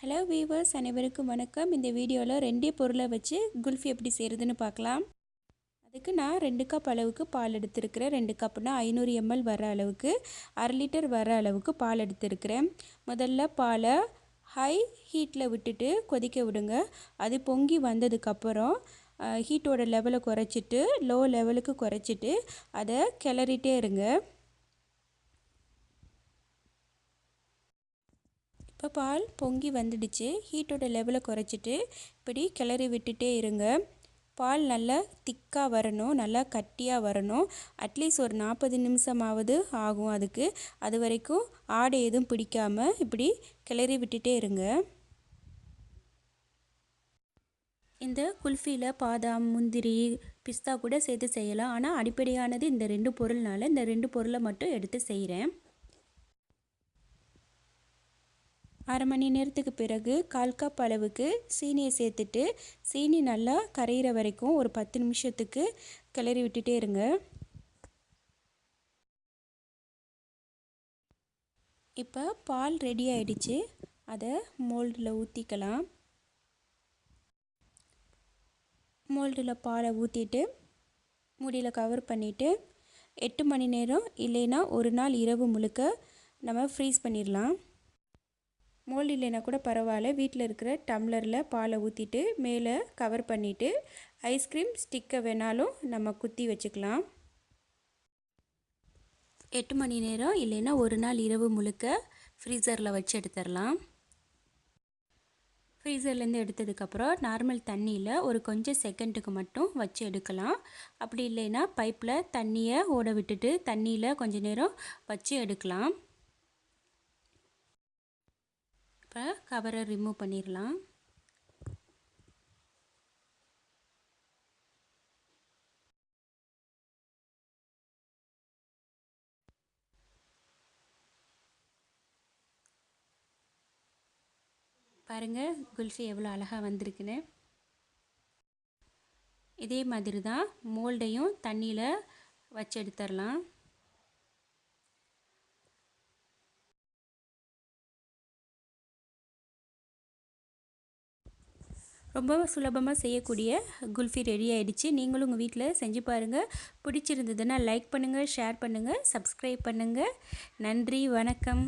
Hello viewers, அனைவருக்கும் வணக்கம். இந்த வீடியோவில் ரெண்டே பொருளை வச்சு குல்ஃபி எப்படி செய்கிறதுன்னு பார்க்கலாம். அதுக்கு நான் 2 கப் அளவுக்கு பால் எடுத்துருக்கிறேன். 2 கப்னா 500 ml வர அளவுக்கு, 1/2 லிட்டர் வர அளவுக்கு பால் எடுத்துருக்கிறேன். முதல்ல பாலை ஹை ஹீட்டில் விட்டுட்டு கொதிக்க விடுங்க. அது பொங்கி வந்ததுக்கப்புறம் ஹீட்டோட லெவலை குறைச்சிட்டு லோ லெவலுக்கு குறைச்சிட்டு அதை கிளறிட்டே இருங்க. இப்போ பால் பொங்கி வந்துடுச்சு. ஹீட்டோட லெவலை குறைச்சிட்டு இப்படி கிளறி விட்டுட்டே இருங்க. பால் நல்லா திக்காக வரணும், நல்லா கட்டியாக வரணும். அட்லீஸ்ட் ஒரு 40 நிமிஷமாவது ஆகும் அதுக்கு. அது வரைக்கும் ஆடை எதுவும் பிடிக்காமல் இப்படி கிளறி விட்டுட்டே இருங்க. இந்த குல்ஃபியில் பாதாம், முந்திரி, பிஸ்தா கூட சேர்த்து செய்யலாம். ஆனால் அடிப்படையானது இந்த 2 பொருள்னால இந்த 2 பொருளை மட்டும் எடுத்து செய்கிறேன். 1/2 மணி நேரத்துக்கு பிறகு 1/4 கப் அளவுக்கு சீனியை சேர்த்துட்டு சீனி நல்லா கரையிற வரைக்கும் ஒரு 10 நிமிஷத்துக்கு கிளறி விட்டுட்டே இருங்க. இப்போ பால் ரெடி ஆயிடுச்சு. அதை மோல்டில் ஊற்றிக்கலாம். மோல்டில் பாலை ஊற்றிட்டு மூடியில் கவர் பண்ணிவிட்டு 8 மணி நேரம் இல்லைன்னா ஒரு நாள் இரவு முழுக்க நம்ம ஃப்ரீஸ் பண்ணிடலாம். மோல்டு இல்லைனா கூட பரவாயில்ல. வீட்டில் இருக்கிற டம்ளரில் பாலை ஊற்றிட்டு மேலே கவர் பண்ணிவிட்டு ஐஸ்கிரீம் ஸ்டிக்கை வேணாலும் நம்ம குத்தி வச்சுக்கலாம். 8 மணி நேரம் இல்லைன்னா ஒரு நாள் இரவு முழுக்க ஃப்ரீசரில் வச்சு எடுத்துடலாம். ஃப்ரீசர்லேருந்து எடுத்ததுக்கப்புறம் நார்மல் தண்ணியில் ஒரு கொஞ்சம் செகண்டுக்கு மட்டும் வச்சு எடுக்கலாம். அப்படி இல்லைன்னா பைப்பில் தண்ணியை ஓட விட்டுட்டு தண்ணியில் கொஞ்சம் நேரம் வச்சு எடுக்கலாம். இப்போ கவரை ரிமூவ் பண்ணிடலாம். பாருங்கள் குல்ஃபி எவ்வளோ அழகாக வந்திருக்குன்னு. இதே மாதிரி தான் மோல்டையும் தண்ணியில் வச்சு எடுத்துடலாம். ரொம்ப சுலபமாக செய்யக்கூடிய குல்ஃபி ரெடி ஆகிடுச்சு. நீங்களும் உங்கள் வீட்டில் செஞ்சு பாருங்கள். பிடிச்சிருந்ததுன்னா லைக் பண்ணுங்கள், ஷேர் பண்ணுங்கள், சப்ஸ்கிரைப் பண்ணுங்கள். நன்றி, வணக்கம்.